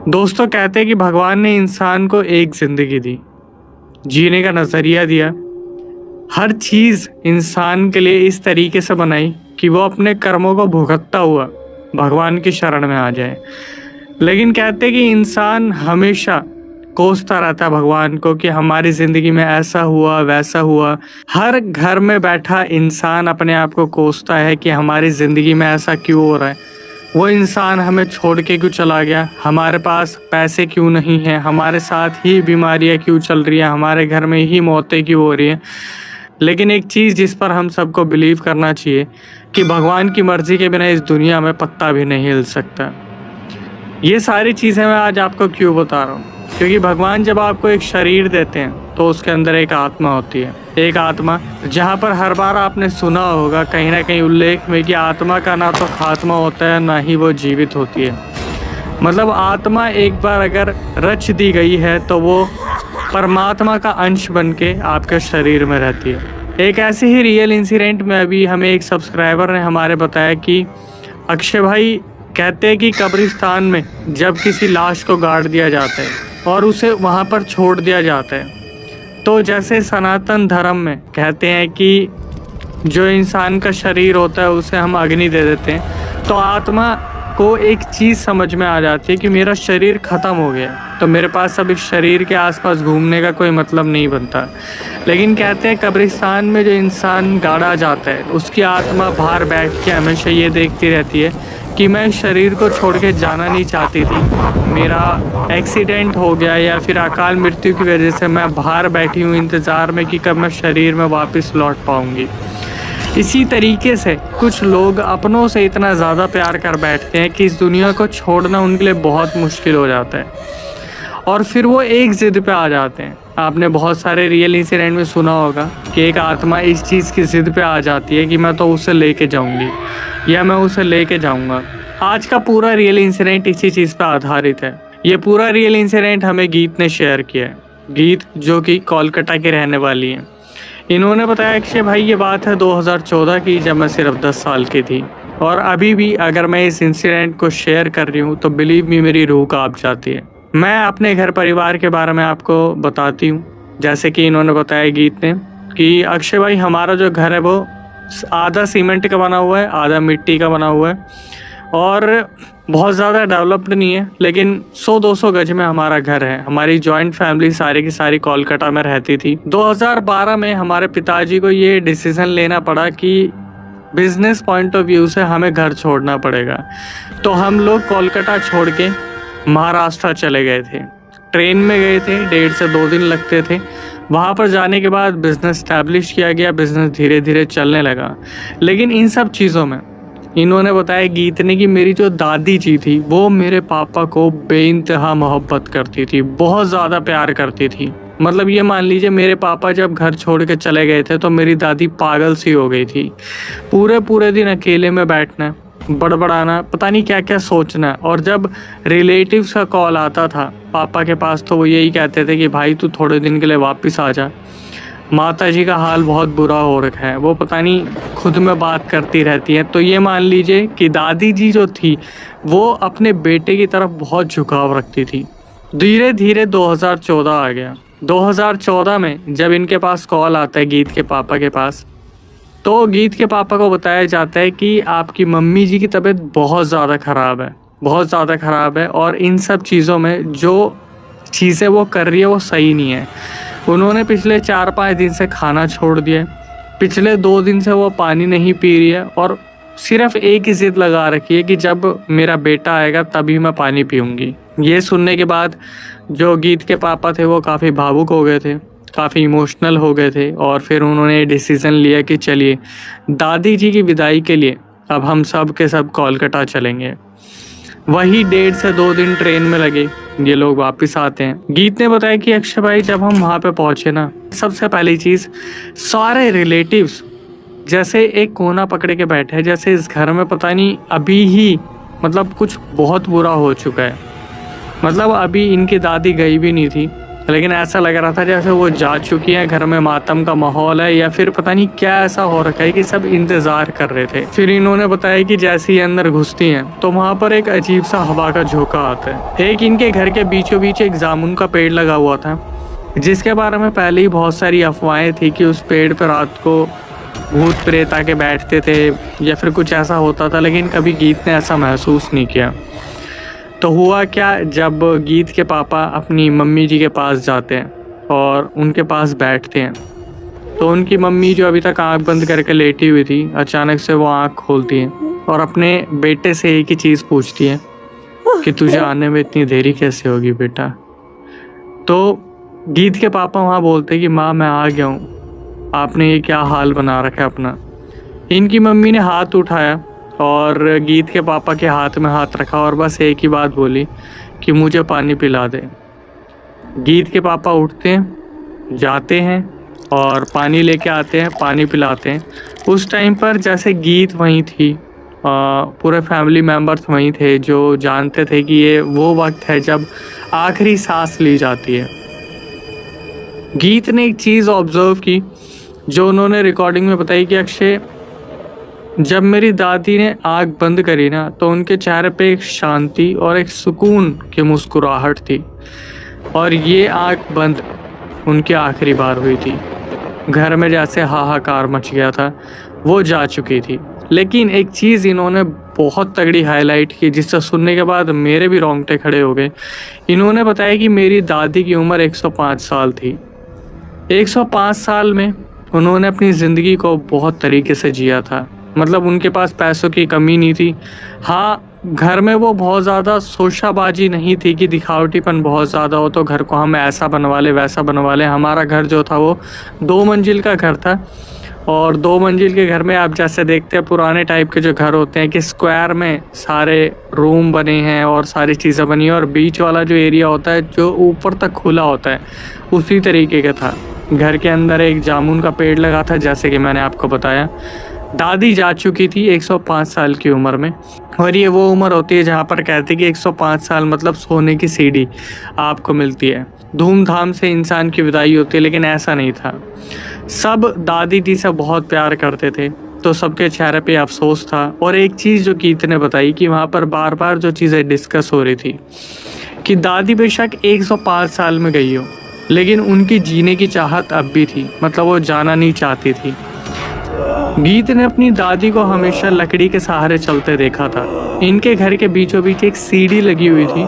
दोस्तों कहते हैं कि भगवान ने इंसान को एक जिंदगी दी, जीने का नजरिया दिया। हर चीज इंसान के लिए इस तरीके से बनाई कि वो अपने कर्मों को भुगतता हुआ भगवान की शरण में आ जाए। लेकिन कहते हैं कि इंसान हमेशा कोसता रहता है भगवान को कि हमारी जिंदगी में ऐसा हुआ वैसा हुआ। हर घर में बैठा इंसान अपने आप को कोसता है कि हमारी जिंदगी में ऐसा क्यों हो रहा है, वो इंसान हमें छोड़ के क्यों चला गया, हमारे पास पैसे क्यों नहीं हैं, हमारे साथ ही बीमारियां क्यों चल रही हैं, हमारे घर में ही मौतें क्यों हो रही हैं। लेकिन एक चीज़ जिस पर हम सबको बिलीव करना चाहिए कि भगवान की मर्जी के बिना इस दुनिया में पत्ता भी नहीं हिल सकता। ये सारी चीज़ें मैं आज आपको क्यों बता रहा हूँ, क्योंकि भगवान जब आपको एक शरीर देते हैं तो उसके अंदर एक आत्मा होती है। एक आत्मा जहाँ पर हर बार आपने सुना होगा कहीं ना कहीं उल्लेख में कि आत्मा का ना तो खात्मा होता है ना ही वो जीवित होती है। मतलब आत्मा एक बार अगर रच दी गई है तो वो परमात्मा का अंश बन के आपके शरीर में रहती है। एक ऐसे ही रियल इंसिडेंट में अभी हमें एक सब्सक्राइबर ने हमारे बताया कि अक्षय भाई कहते हैं कि कब्रिस्तान में जब किसी लाश को गाड़ दिया जाता है और उसे वहाँ पर छोड़ दिया जाता है, तो जैसे सनातन धर्म में कहते हैं कि जो इंसान का शरीर होता है उसे हम अग्नि दे देते हैं, तो आत्मा को एक चीज़ समझ में आ जाती है कि मेरा शरीर ख़त्म हो गया, तो मेरे पास अब इस शरीर के आसपास घूमने का कोई मतलब नहीं बनता। लेकिन कहते हैं कब्रिस्तान में जो इंसान गाड़ा जाता है उसकी आत्मा बाहर बैठ के हमेशा ये देखती रहती है कि मैं इस शरीर को छोड़ के जाना नहीं चाहती थी, मेरा एक्सीडेंट हो गया या फिर अकाल मृत्यु की वजह से मैं बाहर बैठी हूँ इंतज़ार में कि कब मैं शरीर में वापस लौट पाऊँगी। इसी तरीके से कुछ लोग अपनों से इतना ज़्यादा प्यार कर बैठते हैं कि इस दुनिया को छोड़ना उनके लिए बहुत मुश्किल हो जाता है और फिर वो एक ज़िद पे आ जाते हैं। आपने बहुत सारे रियल इंसिडेंट में सुना होगा कि एक आत्मा इस चीज़ की ज़िद पे आ जाती है कि मैं तो उसे लेके जाऊंगी या मैं उसे लेके जाऊंगा। आज का पूरा रियल इंसिडेंट इसी चीज़ पे आधारित है। ये पूरा रियल इंसिडेंट हमें गीत ने शेयर किया है। गीत जो कि कोलकाता की रहने वाली है। इन्होंने बताया अक्षय भाई ये बात है 2014 की, जब मैं सिर्फ 10 साल की थी, और अभी भी अगर मैं इस इंसिडेंट को शेयर कर रही हूँ तो बिलीव मी मेरी रूह कांप जाती है। मैं अपने घर परिवार के बारे में आपको बताती हूँ। जैसे कि इन्होंने बताया गीत ने कि अक्षय भाई हमारा जो घर है वो आधा सीमेंट का बना हुआ है, आधा मिट्टी का बना हुआ है और बहुत ज़्यादा डेवलप्ड नहीं है, लेकिन 100-200 गज में हमारा घर है। हमारी जॉइंट फैमिली सारी की सारी कोलकाता में रहती थी। 2012 में हमारे पिताजी को ये डिसीज़न लेना पड़ा कि बिजनेस पॉइंट ऑफ व्यू से हमें घर छोड़ना पड़ेगा, तो हम लोग कोलकाता छोड़ के महाराष्ट्र चले गए थे। ट्रेन में गए थे, 1.5 से 2 दिन लगते थे। वहाँ पर जाने के बाद बिज़नेस इस्टेब्लिश किया गया, बिज़नेस धीरे धीरे चलने लगा। लेकिन इन सब चीज़ों में इन्होंने बताया गीत ने कि मेरी जो दादी जी थी वो मेरे पापा को बेइंतहा मोहब्बत करती थी, बहुत ज़्यादा प्यार करती थी। मतलब ये मान लीजिए मेरे पापा जब घर छोड़ के चले गए थे तो मेरी दादी पागल सी हो गई थी। पूरे दिन अकेले में बैठना, बड़बड़ाना, पता नहीं क्या क्या सोचना। और जब रिलेटिव्स का कॉल आता था पापा के पास तो वो यही कहते थे कि भाई तू थोड़े दिन के लिए वापस आ जा। माता जी का हाल बहुत बुरा हो रखा है, वो पता नहीं खुद में बात करती रहती है। तो ये मान लीजिए कि दादी जी जो थी वो अपने बेटे की तरफ बहुत झुकाव रखती थी। धीरे धीरे 2014 आ गया। 2014 में जब इनके पास कॉल आता है गीत के पापा के पास, तो गीत के पापा को बताया जाता है कि आपकी मम्मी जी की तबीयत बहुत ज़्यादा ख़राब है, बहुत ज़्यादा ख़राब है और इन सब चीज़ों में जो चीज़ें वो कर रही है वो सही नहीं है। उन्होंने पिछले 4-5 दिन से खाना छोड़ दिया, पिछले 2 दिन से वो पानी नहीं पी रही है और सिर्फ एक ही ज़िद लगा रखी है कि जब मेरा बेटा आएगा तभी मैं पानी पीऊँगी। ये सुनने के बाद जो गीत के पापा थे वो काफ़ी भावुक हो गए थे, काफ़ी इमोशनल हो गए थे और फिर उन्होंने डिसीज़न लिया कि चलिए दादी जी की विदाई के लिए अब हम सब के सब कोलकाता चलेंगे। वही 1.5 से 2 दिन ट्रेन में लगे, ये लोग वापस आते हैं। गीत ने बताया कि अक्षय भाई जब हम वहाँ पे पहुँचे ना, सबसे पहली चीज़ सारे रिलेटिव्स जैसे एक कोना पकड़े के बैठे हैं, जैसे इस घर में पता नहीं अभी ही मतलब कुछ बहुत बुरा हो चुका है। मतलब अभी इनकी दादी गई भी नहीं थी लेकिन ऐसा लग रहा था जैसे वो जा चुकी हैं, घर में मातम का माहौल है या फिर पता नहीं क्या ऐसा हो रखा है कि सब इंतज़ार कर रहे थे। फिर इन्होंने बताया कि जैसे ही अंदर घुसती हैं तो वहाँ पर एक अजीब सा हवा का झोंका आता है। एक इनके घर के बीचों बीच एक जामुन का पेड़ लगा हुआ था, जिसके बारे में पहले ही बहुत सारी अफवाहें थी कि उस पेड़ पर रात को भूत प्रेत आके बैठते थे या फिर कुछ ऐसा होता था, लेकिन कभी गीत ने ऐसा महसूस नहीं किया। तो हुआ क्या, जब गीत के पापा अपनी मम्मी जी के पास जाते हैं और उनके पास बैठते हैं तो उनकी मम्मी जो अभी तक आंख बंद करके लेटी हुई थी, अचानक से वो आंख खोलती हैं और अपने बेटे से एक ही चीज़ पूछती है कि तुझे आने में इतनी देरी कैसे होगी बेटा। तो गीत के पापा वहाँ बोलते हैं कि माँ मैं आ गया हूँ, आपने ये क्या हाल बना रखा है अपना। इनकी मम्मी ने हाथ उठाया और गीत के पापा के हाथ में हाथ रखा और बस एक ही बात बोली कि मुझे पानी पिला दे। गीत के पापा उठते हैं, जाते हैं और पानी लेके आते हैं, पानी पिलाते हैं। उस टाइम पर जैसे गीत वहीं थी, पूरे फैमिली मेम्बर्स वहीं थे जो जानते थे कि ये वो वक्त है जब आखिरी सांस ली जाती है। गीत ने एक चीज़ ऑब्जर्व की जो उन्होंने रिकॉर्डिंग में बताई कि अक्षय, जब मेरी दादी ने आँख बंद करी ना तो उनके चेहरे पे एक शांति और एक सुकून की मुस्कुराहट थी, और ये आँख बंद उनकी आखिरी बार हुई थी। घर में जैसे हाहाकार मच गया था, वो जा चुकी थी। लेकिन एक चीज़ इन्होंने बहुत तगड़ी हाईलाइट की जिससे सुनने के बाद मेरे भी रोंगटे खड़े हो गए। इन्होंने बताया कि मेरी दादी की उम्र 105 साल थी। 105 साल में उन्होंने अपनी ज़िंदगी को बहुत तरीके से जिया था। मतलब उनके पास पैसों की कमी नहीं थी। हाँ, घर में वो बहुत ज़्यादा शोशाबाजी नहीं थी कि दिखावटीपन बहुत ज़्यादा हो तो घर को हम ऐसा बनवा ले वैसा बनवा ले। हमारा घर जो था वो 2 मंजिल का घर था, और 2 मंजिल के घर में आप जैसे देखते हैं पुराने टाइप के जो घर होते हैं कि स्क्वायर में सारे रूम बने हैं और सारी चीज़ें बनी हैं, और बीच वाला जो एरिया होता है जो ऊपर तक खुला होता है उसी तरीके का था। घर के अंदर एक जामुन का पेड़ लगा था, जैसे कि मैंने आपको बताया। दादी जा चुकी थी 105 साल की उम्र में, और ये वो उम्र होती है जहाँ पर कहते हैं कि 105 साल मतलब सोने की सीढ़ी आपको मिलती है। धूमधाम से इंसान की विदाई होती है, लेकिन ऐसा नहीं था। सब दादी जी से बहुत प्यार करते थे, तो सबके चेहरे पे अफसोस था। और एक चीज़ जो गीत ने बताई कि वहाँ पर बार बार जो चीज़ें डिस्कस हो रही थी कि दादी बेशक 105 साल में गई हो, लेकिन उनकी जीने की चाहत अब भी थी, मतलब वो जाना नहीं चाहती थी। गीत ने अपनी दादी को हमेशा लकड़ी के सहारे चलते देखा था। इनके घर के बीचों बीच एक सीढ़ी लगी हुई थी,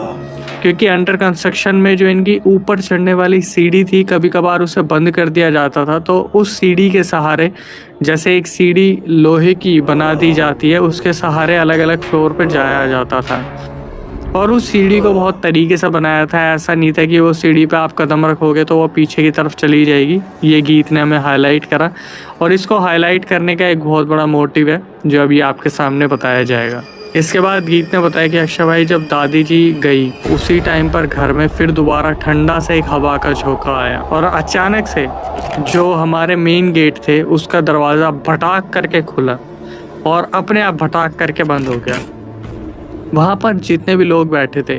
क्योंकि अंडर कंस्ट्रक्शन में जो इनकी ऊपर चढ़ने वाली सीढ़ी थी कभी कभार उसे बंद कर दिया जाता था, तो उस सीढ़ी के सहारे, जैसे एक सीढ़ी लोहे की बना दी जाती है, उसके सहारे अलग अलग फ्लोर पर जाया जाता था। और उस सीढ़ी को बहुत तरीके से बनाया था। ऐसा नहीं था कि वो सीढ़ी पे आप कदम रखोगे तो वो पीछे की तरफ चली जाएगी। ये गीत ने हमें हाईलाइट करा, और इसको हाईलाइट करने का एक बहुत बड़ा मोटिव है जो अभी आपके सामने बताया जाएगा। इसके बाद गीत ने बताया कि अक्षय भाई, जब दादी जी गई उसी टाइम पर घर में फिर दोबारा ठंडा से एक हवा का झोंका आया, और अचानक से जो हमारे मेन गेट थे उसका दरवाज़ा भटाक करके खुला और अपने आप भटाक करके बंद हो गया। वहाँ पर जितने भी लोग बैठे थे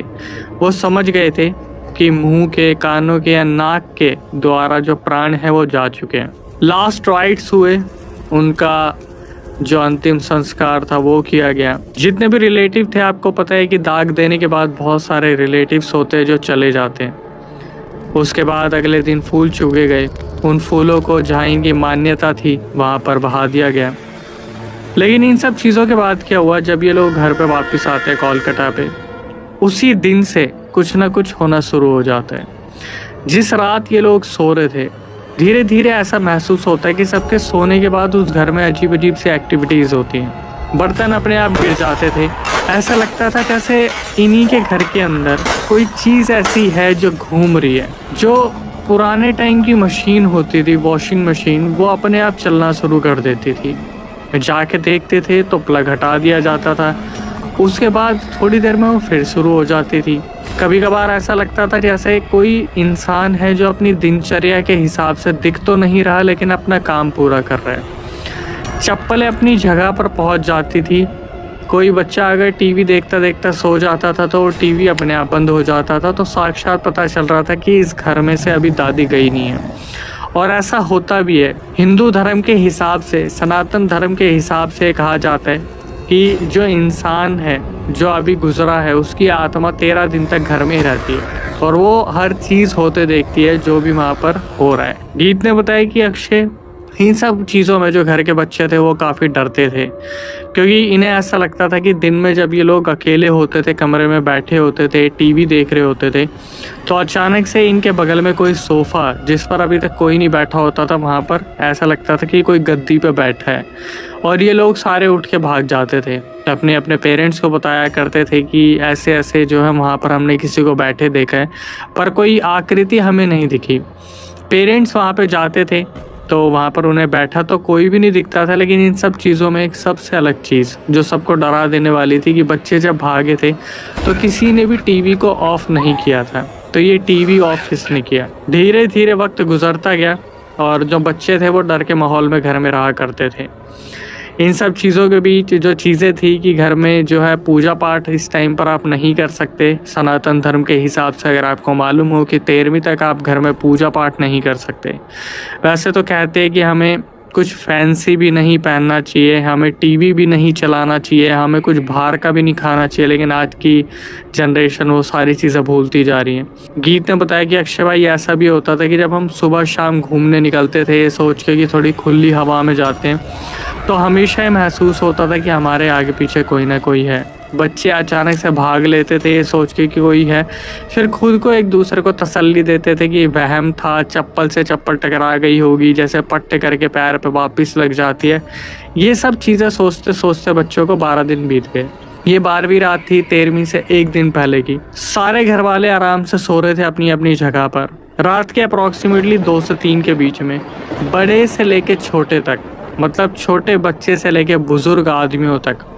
वो समझ गए थे कि मुंह के, कानों के या नाक के द्वारा जो प्राण है वो जा चुके हैं। लास्ट राइट्स हुए, उनका जो अंतिम संस्कार था वो किया गया। जितने भी रिलेटिव थे, आपको पता है कि दाग देने के बाद बहुत सारे रिलेटिव्स होते हैं जो चले जाते हैं। उसके बाद अगले दिन फूल चुगे गए। उन फूलों को जहाँ इनकी मान्यता थी वहाँ पर बहा दिया गया। लेकिन इन सब चीज़ों के बाद क्या हुआ, जब ये लोग घर पे वापस आते हैं कोलकाता पे, उसी दिन से कुछ ना कुछ होना शुरू हो जाता है। जिस रात ये लोग सो रहे थे, धीरे धीरे ऐसा महसूस होता है कि सबके सोने के बाद उस घर में अजीब अजीब सी एक्टिविटीज़ होती हैं। बर्तन अपने आप गिर जाते थे। ऐसा लगता था जैसे इन्हीं के घर के अंदर कोई चीज़ ऐसी है जो घूम रही है। जो पुराने टाइम की मशीन होती थी, वॉशिंग मशीन, वो अपने आप चलना शुरू कर देती थी। जाके देखते थे तो प्लग हटा दिया जाता था, उसके बाद थोड़ी देर में वो फिर शुरू हो जाती थी। कभी कभार ऐसा लगता था जैसे कोई इंसान है जो अपनी दिनचर्या के हिसाब से दिख तो नहीं रहा, लेकिन अपना काम पूरा कर रहा है। चप्पलें अपनी जगह पर पहुंच जाती थी, कोई बच्चा अगर टीवी देखता देखता सो जाता था तो वो टीवी अपने आप बंद हो जाता था, तो साक्षात पता चल रहा था कि इस घर में से अभी दादी गई नहीं है। और ऐसा होता भी है। हिंदू धर्म के हिसाब से, सनातन धर्म के हिसाब से कहा जाता है कि जो इंसान है जो अभी गुजरा है उसकी आत्मा 13 दिन तक घर में ही रहती है और वो हर चीज़ होते देखती है जो भी वहाँ पर हो रहा है। गीत ने बताया कि अक्षय इन सब चीज़ों में जो घर के बच्चे थे वो काफ़ी डरते थे, क्योंकि इन्हें ऐसा लगता था कि दिन में जब ये लोग अकेले होते थे, कमरे में बैठे होते थे, टीवी देख रहे होते थे, तो अचानक से इनके बगल में कोई सोफ़ा जिस पर अभी तक कोई नहीं बैठा होता था, वहाँ पर ऐसा लगता था कि कोई गद्दी पे बैठा है और ये लोग सारे उठ के भाग जाते थे। अपने अपने पेरेंट्स को बताया करते थे कि ऐसे ऐसे जो है वहाँ पर हमने किसी को बैठे देखा है, पर कोई आकृति हमें नहीं दिखी। पेरेंट्स वहाँ पे जाते थे तो वहाँ पर उन्हें बैठा तो कोई भी नहीं दिखता था, लेकिन इन सब चीज़ों में एक सबसे अलग चीज़ जो सबको डरा देने वाली थी कि बच्चे जब भागे थे तो किसी ने भी टीवी को ऑफ़ नहीं किया था। तो ये टीवी ऑफ किसने किया? धीरे धीरे वक्त गुजरता गया और जो बच्चे थे वो डर के माहौल में घर में रहा करते थे। इन सब चीज़ों के बीच जो चीज़ें थी कि घर में जो है पूजा पाठ इस टाइम पर आप नहीं कर सकते, सनातन धर्म के हिसाब से अगर आपको मालूम हो कि 13वीं तक आप घर में पूजा पाठ नहीं कर सकते। वैसे तो कहते हैं कि हमें कुछ फैंसी भी नहीं पहनना चाहिए, हमें टीवी भी नहीं चलाना चाहिए, हमें कुछ बाहर का भी नहीं खाना चाहिए, लेकिन आज की जनरेशन वो सारी चीज़ें भूलती जा रही हैं। गीत ने बताया कि अक्षय भाई ऐसा भी होता था कि जब हम सुबह शाम घूमने निकलते थे ये सोच के कि थोड़ी खुली हवा में जाते हैं, तो हमेशा ही महसूस होता था कि हमारे आगे पीछे कोई ना कोई है। बच्चे अचानक से भाग लेते थे ये सोच के कि कोई है, फिर खुद को एक दूसरे को तसल्ली देते थे कि वहम था, चप्पल से चप्पल टकरा गई होगी, जैसे पट्टे करके पैर पे वापस लग जाती है। ये सब चीज़ें सोचते सोचते बच्चों को 12 दिन बीत गए। ये 12वीं रात थी 13वीं से एक दिन पहले की। सारे घर वाले आराम से सो रहे थे अपनी अपनी जगह पर। रात के अप्रॉक्सीमेटली 2 से 3 के बीच में बड़े से लेके छोटे तक, मतलब छोटे बच्चे से लेके बुजुर्ग आदमियों तक,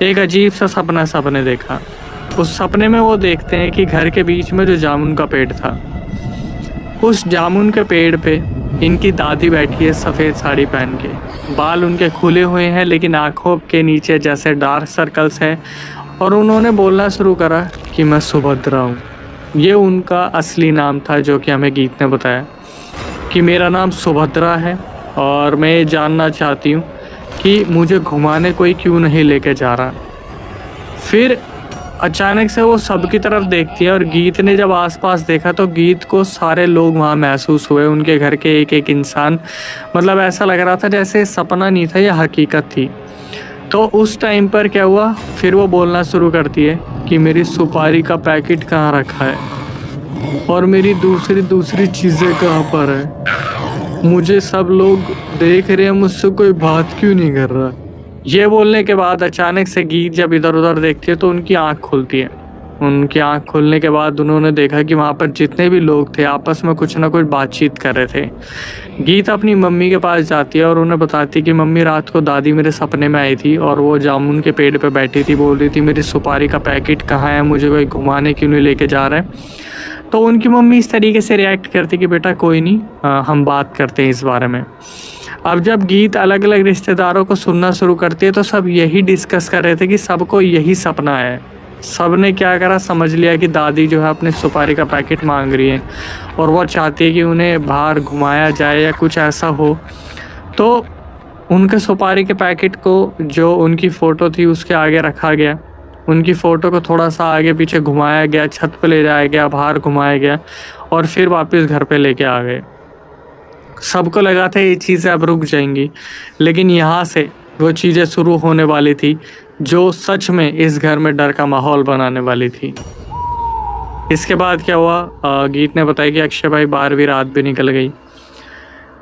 एक अजीब सा सपना सबने देखा। उस सपने में वो देखते हैं कि घर के बीच में जो जामुन का पेड़ था, उस जामुन के पेड़ पे इनकी दादी बैठी है सफ़ेद साड़ी पहन के। बाल उनके खुले हुए हैं लेकिन आँखों के नीचे जैसे डार्क सर्कल्स हैं, और उन्होंने बोलना शुरू करा कि मैं सुभद्रा हूँ। ये उनका असली नाम था जो कि हमें गीत ने बताया कि मेरा नाम सुभद्रा है और मैं ये जानना चाहती हूँ कि मुझे घुमाने कोई क्यों नहीं लेके जा रहा। फिर अचानक से वो सबकी तरफ देखती है और गीत ने जब आसपास देखा तो गीत को सारे लोग वहाँ महसूस हुए, उनके घर के एक एक इंसान। मतलब ऐसा लग रहा था जैसे सपना नहीं था, यह हकीकत थी। तो उस टाइम पर क्या हुआ, फिर वो बोलना शुरू करती है कि मेरी सुपारी का पैकेट कहाँ रखा है और मेरी दूसरी चीज़ें कहाँ पर है, मुझे सब लोग देख रहे हैं, मुझसे कोई बात क्यों नहीं कर रहा। ये बोलने के बाद अचानक से गीत जब इधर उधर देखती है तो उनकी आंख खुलती है। उनकी आंख खुलने के बाद उन्होंने देखा कि वहाँ पर जितने भी लोग थे आपस में कुछ ना कुछ बातचीत कर रहे थे। गीत अपनी मम्मी के पास जाती है और उन्हें बताती है कि मम्मी रात को दादी मेरे सपने में आई थी और वो जामुन के पेड़ पे बैठी थी, बोल रही थी मेरी सुपारी का पैकेट कहाँ है, मुझे कोई घुमाने क्यों नहीं लेके जा रहा है। तो उनकी मम्मी इस तरीके से रिएक्ट करती कि बेटा कोई नहीं, हम बात करते हैं इस बारे में। अब जब गीत अलग अलग रिश्तेदारों को सुनना शुरू करती है तो सब यही डिस्कस कर रहे थे कि सबको यही सपना है। सब ने क्या करा, समझ लिया कि दादी जो है अपने सुपारी का पैकेट मांग रही है और वो चाहती है कि उन्हें बाहर घुमाया जाए या कुछ ऐसा हो। तो उनके सुपारी के पैकेट को जो उनकी फ़ोटो थी उसके आगे रखा गया, उनकी फ़ोटो को थोड़ा सा आगे पीछे घुमाया गया, छत पे ले जाया गया, बाहर घुमाया गया और फिर वापस घर पे लेके आ गए। सबको लगा था ये चीज़ें अब रुक जाएंगी, लेकिन यहाँ से वो चीज़ें शुरू होने वाली थी जो सच में इस घर में डर का माहौल बनाने वाली थी। इसके बाद क्या हुआ, गीत ने बताया कि अक्षय भाई 12वीं रात भी निकल गई।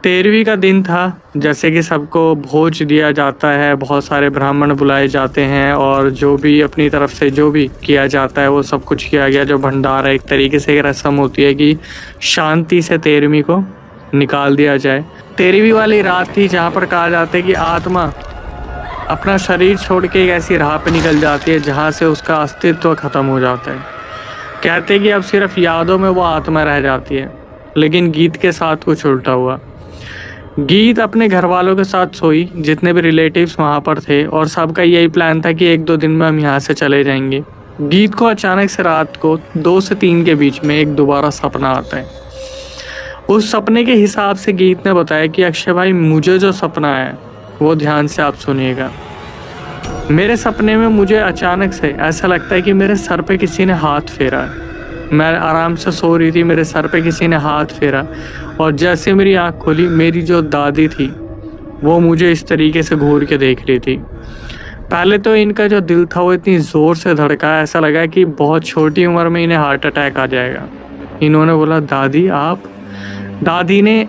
13वीं का दिन था। जैसे कि सबको भोज दिया जाता है, बहुत सारे ब्राह्मण बुलाए जाते हैं और जो भी अपनी तरफ से जो भी किया जाता है वो सब कुछ किया गया। जो भंडारा एक तरीके से एक रस्म होती है कि शांति से 13वीं को निकाल दिया जाए। 13वीं वाली रात थी जहाँ पर कहा जाता है कि आत्मा अपना शरीर छोड़ के एक ऐसी राह पे निकल जाती है जहाँ से उसका अस्तित्व ख़त्म हो जाता है। कहते हैं कि अब सिर्फ यादों में वो आत्मा रह जाती है, लेकिन गीत के साथ कुछ उल्टा हुआ। गीत अपने घर वालों के साथ सोई, जितने भी रिलेटिव्स वहाँ पर थे, और सबका यही प्लान था कि 1-2 दिन में हम यहाँ से चले जाएंगे। गीत को अचानक से रात को 2 से 3 के बीच में एक दोबारा सपना आता है। उस सपने के हिसाब से गीत ने बताया कि अक्षय भाई, मुझे जो सपना है वो ध्यान से आप सुनिएगा। मेरे सपने में मुझे अचानक से ऐसा लगता है कि मेरे सर पे किसी ने हाथ फेरा है। मैं आराम से सो रही थी, मेरे सर पे किसी ने हाथ फेरा, और जैसे मेरी आँख खोली, मेरी जो दादी थी वो मुझे इस तरीके से घूर के देख रही थी। पहले तो इनका जो दिल था वो इतनी ज़ोर से धड़का, ऐसा लगा कि बहुत छोटी उम्र में इन्हें हार्ट अटैक आ जाएगा। इन्होंने बोला, दादी आप। दादी ने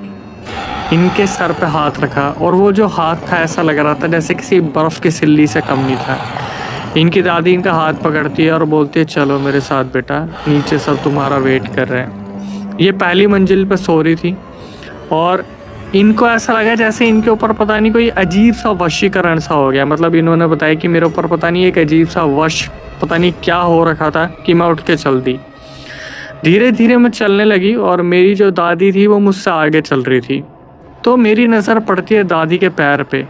इनके सर पे हाथ रखा, और वो जो हाथ था ऐसा लग रहा था जैसे किसी बर्फ़ की सिल्ली से कम नहीं था। इनकी दादी इनका हाथ पकड़ती है और बोलती है, चलो मेरे साथ बेटा, नीचे सब तुम्हारा वेट कर रहे हैं। ये पहली मंजिल पे सो रही थी, और इनको ऐसा लगा जैसे इनके ऊपर पता नहीं कोई अजीब सा वशीकरण सा हो गया। मतलब इन्होंने बताया कि मेरे ऊपर पता नहीं एक अजीब सा वश, पता नहीं क्या हो रखा था कि मैं उठ के चल दी। धीरे धीरे मैं चलने लगी, और मेरी जो दादी थी वो मुझसे आगे चल रही थी। तो मेरी नज़र पड़ती है दादी के पैर पे,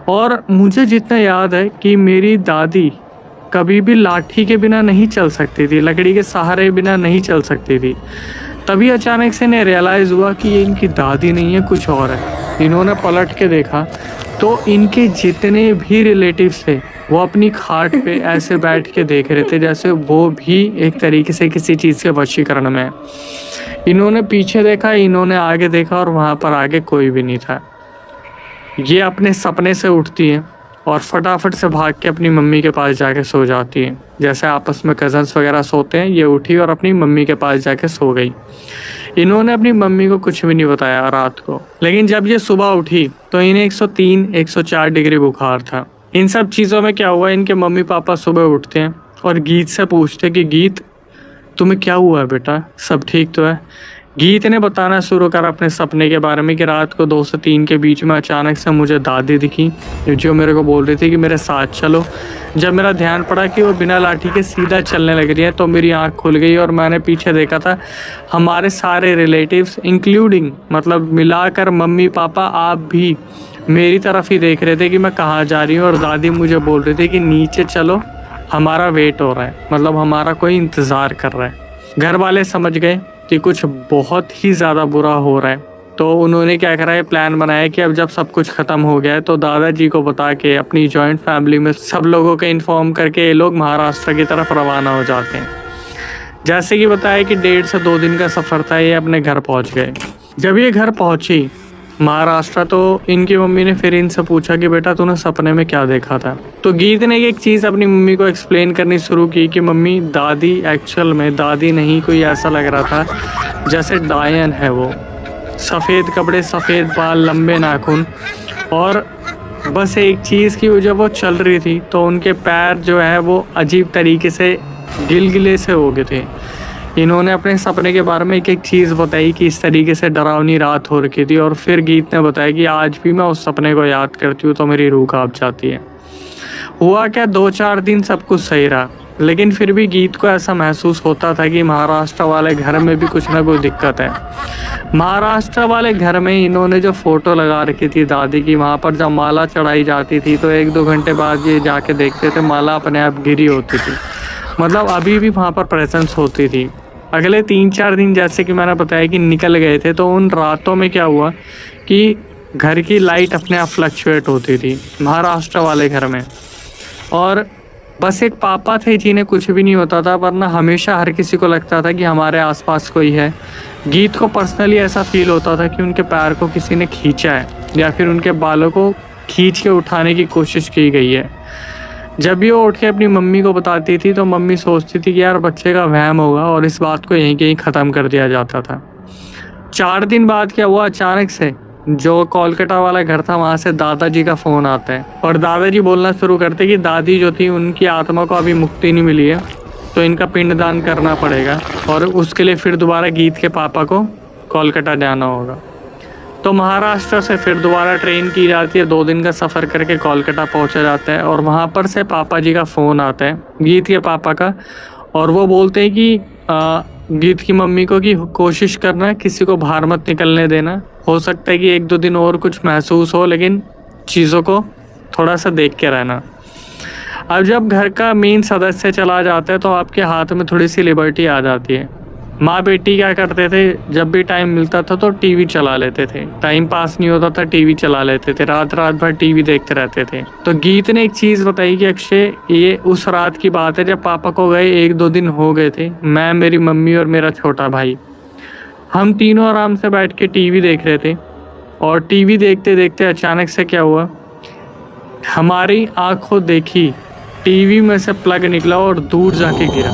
और मुझे जितना याद है कि मेरी दादी कभी भी लाठी के बिना नहीं चल सकती थी, लकड़ी के सहारे बिना नहीं चल सकती थी। तभी अचानक से इन्हें रियलाइज़ हुआ कि ये इनकी दादी नहीं है, कुछ और है। इन्होंने पलट के देखा तो इनके जितने भी रिलेटिव्स थे वो अपनी खाट पे ऐसे बैठ के देख रहे थे जैसे वो भी एक तरीके से किसी चीज़ के वशीकरण में है। इन्होंने पीछे देखा, इन्होंने आगे देखा, और वहाँ पर आगे कोई भी नहीं था। ये अपने सपने से उठती है और फटाफट से भाग के अपनी मम्मी के पास जाके सो जाती है। जैसे आपस में कज़न्स वगैरह सोते हैं, ये उठी और अपनी मम्मी के पास जाके सो गई। इन्होंने अपनी मम्मी को कुछ भी नहीं बताया रात को। लेकिन जब ये सुबह उठी तो इन्हें 103-104 डिग्री बुखार था। इन सब चीज़ों में क्या हुआ, इनके मम्मी पापा सुबह उठते हैं और गीत से पूछते कि गीत, तुम्हें क्या हुआ है बेटा, सब ठीक तो है? गीत ने बताना शुरू करा अपने सपने के बारे में कि रात को 2 से 3 के बीच में अचानक से मुझे दादी दिखी, जो मेरे को बोल रही थी कि मेरे साथ चलो। जब मेरा ध्यान पड़ा कि वो बिना लाठी के सीधा चलने लग रही है तो मेरी आंख खुल गई, और मैंने पीछे देखा था हमारे सारे रिलेटिव्स इंक्लूडिंग, मतलब मिलाकर मम्मी पापा, आप भी मेरी तरफ ही देख रहे थे कि मैं कहाँ जा रही हूँ। और दादी मुझे बोल रही थी कि नीचे चलो, हमारा वेट हो रहा है, मतलब हमारा कोई इंतज़ार कर रहा है। घर वाले समझ गए कि कुछ बहुत ही ज़्यादा बुरा हो रहा है, तो उन्होंने क्या करा है, प्लान बनाया कि अब जब सब कुछ ख़त्म हो गया है तो दादाजी को बता के अपनी जॉइंट फैमिली में सब लोगों को इन्फॉर्म करके ये लोग महाराष्ट्र की तरफ रवाना हो जाते हैं। जैसे कि बताया कि 1.5 से 2 दिन का सफ़र था, ये अपने घर पहुंच गए। जब ये घर पहुंची महाराष्ट्र, तो इनकी मम्मी ने फिर इनसे पूछा कि बेटा तूने सपने में क्या देखा था। तो गीत ने एक चीज़ अपनी मम्मी को एक्सप्लेन करनी शुरू की कि मम्मी, दादी एक्चुअल में दादी नहीं, कोई ऐसा लग रहा था जैसे डायन है वो, सफ़ेद कपड़े, सफ़ेद बाल, लंबे नाखून, और बस एक चीज़ की जब वो चल रही थी तो उनके पैर जो है वो अजीब तरीके से गिलगिले से हो गए थे। इन्होंने अपने सपने के बारे में एक एक चीज़ बताई कि इस तरीके से डरावनी रात हो रखी थी, और फिर गीत ने बताया कि आज भी मैं उस सपने को याद करती हूँ तो मेरी रूह कांप जाती है। हुआ क्या, 2-4 दिन सब कुछ सही रहा, लेकिन फिर भी गीत को ऐसा महसूस होता था कि महाराष्ट्र वाले घर में भी कुछ ना कुछ दिक्कत है। महाराष्ट्र वाले घर में इन्होंने जो फ़ोटो लगा रखी थी दादी की, वहाँ पर जब माला चढ़ाई जाती थी तो 1-2 घंटे बाद ये जाके देखते थे माला अपने आप गिरी होती थी, मतलब अभी भी वहाँ पर प्रेजेंस होती थी। अगले 3-4 दिन जैसे कि मैंने बताया कि निकल गए थे, तो उन रातों में क्या हुआ कि घर की लाइट अपने आप फ्लक्चुएट होती थी महाराष्ट्र वाले घर में, और बस एक पापा थे जिन्हें कुछ भी नहीं होता था, वरना हमेशा हर किसी को लगता था कि हमारे आसपास कोई है। गीत को पर्सनली ऐसा फील होता था कि उनके पैर को किसी ने खींचा है, या फिर उनके बालों को खींच के उठाने की कोशिश की गई है। जब भी वो उठ के अपनी मम्मी को बताती थी तो मम्मी सोचती थी कि यार बच्चे का वहम होगा, और इस बात को यहीं कहीं ख़त्म कर दिया जाता था। 4 दिन बाद क्या हुआ, अचानक से जो कोलकाता वाला घर था वहाँ से दादाजी का फ़ोन आता है, और दादाजी बोलना शुरू करते कि दादी जो थी उनकी आत्मा को अभी मुक्ति नहीं मिली है, तो इनका पिंडदान करना पड़ेगा, और उसके लिए फिर दोबारा गीत के पापा को कोलकाता जाना होगा। तो महाराष्ट्र से फिर दोबारा ट्रेन की जाती है, 2 दिन का सफ़र करके कोलकाता पहुंचा जाता है, और वहां पर से पापा जी का फ़ोन आता है, गीत के पापा का, और वो बोलते हैं कि गीत की मम्मी को कि कोशिश करना किसी को बाहर मत निकलने देना, हो सकता है कि 1-2 दिन और कुछ महसूस हो, लेकिन चीज़ों को थोड़ा सा देख के रहना। अब जब घर का मेन सदस्य चला जाता है तो आपके हाथ में थोड़ी सी लिबर्टी आ जाती है। माँ बेटी क्या करते थे, जब भी टाइम मिलता था तो टीवी चला लेते थे, टाइम पास नहीं होता था टीवी चला लेते थे, रात रात भर टीवी देखते रहते थे। तो गीत ने एक चीज़ बताई कि अक्षय, ये उस रात की बात है जब पापा को गए 1-2 दिन हो गए थे, मैं, मेरी मम्मी और मेरा छोटा भाई, हम तीनों आराम से बैठ के टीवी देख रहे थे। और टीवी देखते देखते अचानक से क्या हुआ, हमारी आंखों देखी टीवी में से प्लग निकला और दूर जाके गिरा।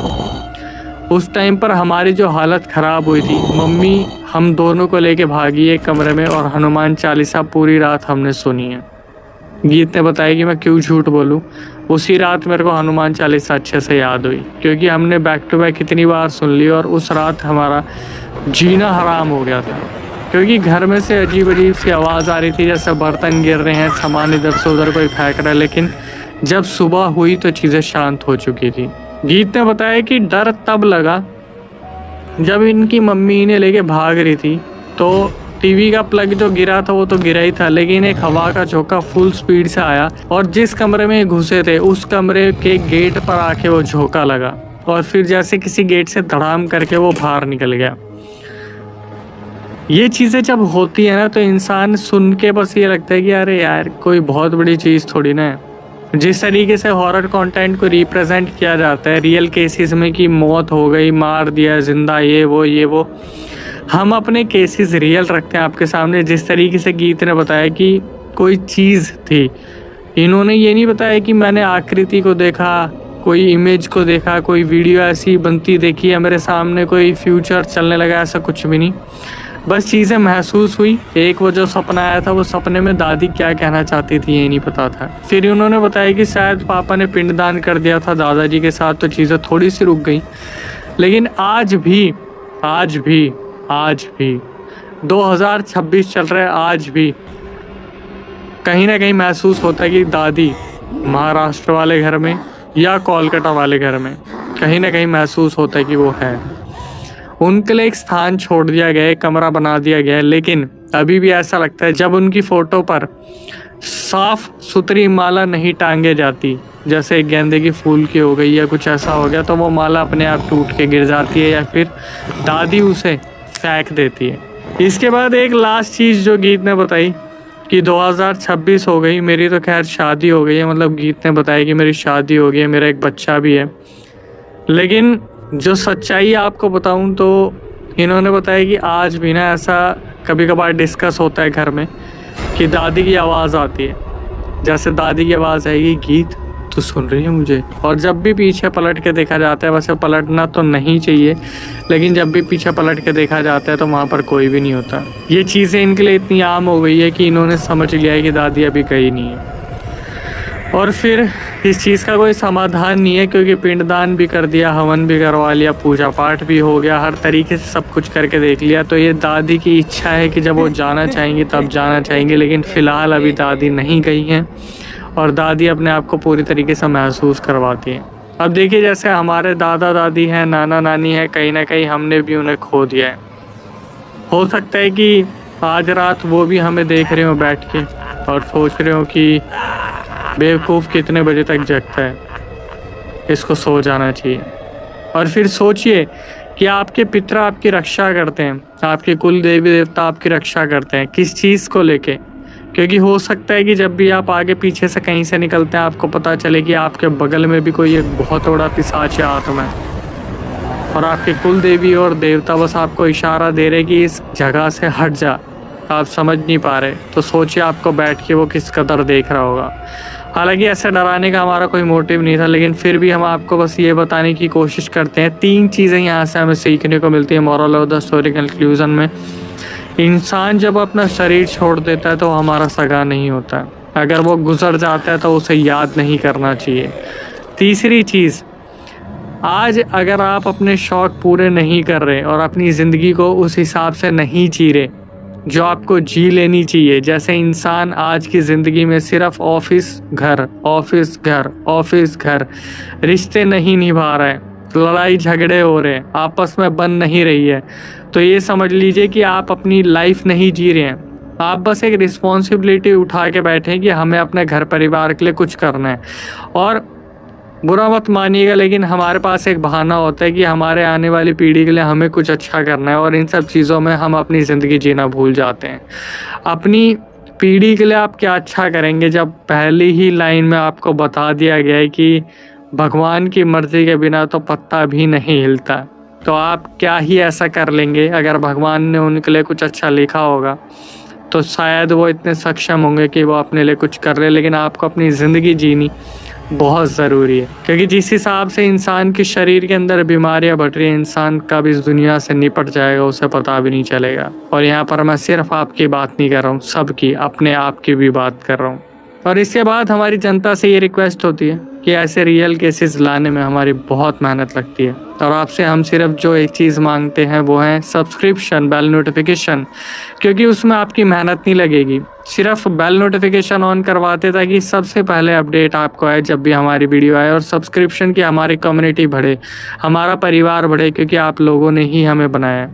उस टाइम पर हमारी जो हालत ख़राब हुई थी, मम्मी हम दोनों को लेके भागी एक कमरे में और हनुमान चालीसा पूरी रात हमने सुनी है। गीत ने बताया कि मैं क्यों झूठ बोलूं, उसी रात मेरे को हनुमान चालीसा अच्छे से याद हुई, क्योंकि हमने बैक टू बैक कितनी बार सुन ली और उस रात हमारा जीना हराम हो गया था। क्योंकि घर में से अजीब अजीब सी आवाज़ आ रही थी, जैसे बर्तन गिर रहे हैं, सामान इधर से उधर कोई फेंक रहा है। लेकिन जब सुबह हुई तो चीज़ें शांत हो चुकी थी। गीत ने बताया कि डर तब लगा जब इनकी मम्मी इन्हें लेके भाग रही थी, तो टीवी का प्लग जो गिरा था वो तो गिरा ही था, लेकिन एक हवा का झोंका फुल स्पीड से आया और जिस कमरे में घुसे थे उस कमरे के गेट पर आके वो झोंका लगा और फिर जैसे किसी गेट से धड़ाम करके वो बाहर निकल गया। ये चीज़ें जब होती है ना तो इंसान सुन के बस ये लगता है कि अरे यार कोई बहुत बड़ी चीज़ थोड़ी ना है। जिस तरीके से हॉरर कंटेंट को रिप्रेजेंट किया जाता है रियल केसेस में कि मौत हो गई, मार दिया, जिंदा, ये वो, हम अपने केसेस रियल रखते हैं आपके सामने। जिस तरीके से गीत ने बताया कि कोई चीज़ थी, इन्होंने ये नहीं बताया कि मैंने आकृति को देखा, कोई इमेज को देखा, कोई वीडियो ऐसी बनती देखी है मेरे सामने, कोई फ्यूचर चलने लगा, ऐसा कुछ भी नहीं। बस चीज़ें महसूस हुई। एक वो जो सपना आया था, वो सपने में दादी क्या कहना चाहती थी ये नहीं पता था। फिर उन्होंने बताया कि शायद पापा ने पिंडदान कर दिया था दादाजी के साथ, तो चीज़ें थोड़ी सी रुक गई। लेकिन आज भी 2026 चल रहा है, आज भी कहीं ना कहीं महसूस होता है कि दादी महाराष्ट्र वाले घर में या कोलकाता वाले घर में कहीं ना कहीं महसूस होता है कि वो है। उनके लिए एक स्थान छोड़ दिया गया है, कमरा बना दिया गया है, लेकिन अभी भी ऐसा लगता है जब उनकी फ़ोटो पर साफ सुथरी माला नहीं टांगे जाती, जैसे गेंदे की फूल की हो गई या कुछ ऐसा हो गया, तो वो माला अपने आप टूट के गिर जाती है या फिर दादी उसे फेंक देती है। इसके बाद एक लास्ट चीज़ जो गीत ने बताई कि 2026 हो गई, मेरी तो खैर शादी हो गई है, मतलब गीत ने बताया कि मेरी शादी हो गई है, मेरा एक बच्चा भी है। लेकिन जो सच्चाई आपको बताऊं तो इन्होंने बताया कि आज भी ना ऐसा कभी कभार डिस्कस होता है घर में कि दादी की आवाज़ आती है, जैसे दादी की आवाज़ आएगी, गीत तो सुन रही है मुझे। और जब भी पीछे पलट के देखा जाता है, वैसे पलटना तो नहीं चाहिए, लेकिन जब भी पीछे पलट के देखा जाता है तो वहाँ पर कोई भी नहीं होता। ये चीज़ें इनके लिए इतनी आम हो गई है कि इन्होंने समझ लिया है कि दादी अभी गई नहीं है। और फिर इस चीज़ का कोई समाधान नहीं है, क्योंकि पिंडदान भी कर दिया, हवन भी करवा लिया, पूजा पाठ भी हो गया, हर तरीके से सब कुछ करके देख लिया। तो ये दादी की इच्छा है कि जब वो जाना चाहेंगी तब जाना चाहेंगे, लेकिन फ़िलहाल अभी दादी नहीं गई हैं और दादी अपने आप को पूरी तरीके से महसूस करवाती हैं। अब देखिए, जैसे हमारे दादा दादी हैं, नाना नानी हैं, कहीं ना कहीं हमने भी उन्हें खो दिया है। हो सकता है कि आज रात वो भी हमें देख रहे हो बैठ के और सोच रहे हो कि बेवकूफ़ कितने बजे तक जगता है, इसको सो जाना चाहिए। और फिर सोचिए कि आपके पितर आपकी रक्षा करते हैं, आपके कुल देवी देवता आपकी रक्षा करते हैं, किस चीज़ को लेके? क्योंकि हो सकता है कि जब भी आप आगे पीछे से कहीं से निकलते हैं, आपको पता चले कि आपके बगल में भी कोई एक बहुत बड़ा पिशाच या आत्मा है और आपके कुल देवी और देवता बस आपको इशारा दे रहे कि इस जगह से हट जा, आप समझ नहीं पा रहे। तो सोचिए आपको बैठ के वो किस कदर देख रहा होगा। हालांकि ऐसे डराने का हमारा कोई मोटिव नहीं था, लेकिन फिर भी हम आपको बस ये बताने की कोशिश करते हैं। 3 चीज़ें यहाँ से हमें सीखने को मिलती है moral of the story conclusion में। इंसान जब अपना शरीर छोड़ देता है तो हमारा सगा नहीं होता, अगर वो गुजर जाता है तो उसे याद नहीं करना चाहिए। तीसरी चीज़, आज अगर आप अपने शौक़ पूरे नहीं कर रहे और अपनी ज़िंदगी को उस हिसाब से नहीं जी रहे जो आपको जी लेनी चाहिए, जैसे इंसान आज की ज़िंदगी में सिर्फ ऑफिस घर, ऑफिस घर, ऑफिस घर, रिश्ते नहीं निभा रहा है, लड़ाई झगड़े हो रहे हैं, आपस में बन नहीं रही है, तो ये समझ लीजिए कि आप अपनी लाइफ नहीं जी रहे हैं। आप बस एक रिस्पॉन्सिबिलिटी उठा के बैठे हैं कि हमें अपने घर परिवार के लिए कुछ करना है। और बुरा मत मानिएगा, लेकिन हमारे पास एक बहाना होता है कि हमारे आने वाली पीढ़ी के लिए हमें कुछ अच्छा करना है, और इन सब चीज़ों में हम अपनी ज़िंदगी जीना भूल जाते हैं। अपनी पीढ़ी के लिए आप क्या अच्छा करेंगे जब पहली ही लाइन में आपको बता दिया गया है कि भगवान की मर्ज़ी के बिना तो पत्ता भी नहीं हिलता। तो आप क्या ही ऐसा कर लेंगे? अगर भगवान ने उनके लिए कुछ अच्छा लिखा होगा तो शायद वो इतने सक्षम होंगे कि वो अपने लिए कुछ कर ले, लेकिन आपको अपनी ज़िंदगी जीनी बहुत ज़रूरी है। क्योंकि जिस हिसाब से इंसान के शरीर के अंदर बीमारियां बढ़ रही हैं, इंसान कब इस दुनिया से निपट जाएगा उसे पता भी नहीं चलेगा। और यहाँ पर मैं सिर्फ आपकी बात नहीं कर रहा हूँ, सबकी, अपने आप की भी बात कर रहा हूँ। और इसके बाद हमारी जनता से ये रिक्वेस्ट होती है कि ऐसे रियल केसेस लाने में हमारी बहुत मेहनत लगती है, और आपसे हम सिर्फ जो एक चीज़ मांगते हैं वो है सब्सक्रिप्शन, बेल नोटिफिकेशन, क्योंकि उसमें आपकी मेहनत नहीं लगेगी। सिर्फ बेल नोटिफिकेशन ऑन करवाते ताकि सबसे पहले अपडेट आपको आए जब भी हमारी वीडियो आए, और सब्सक्रिप्शन की हमारी कम्युनिटी बढ़े, हमारा परिवार बढ़े, क्योंकि आप लोगों ने ही हमें बनाया है।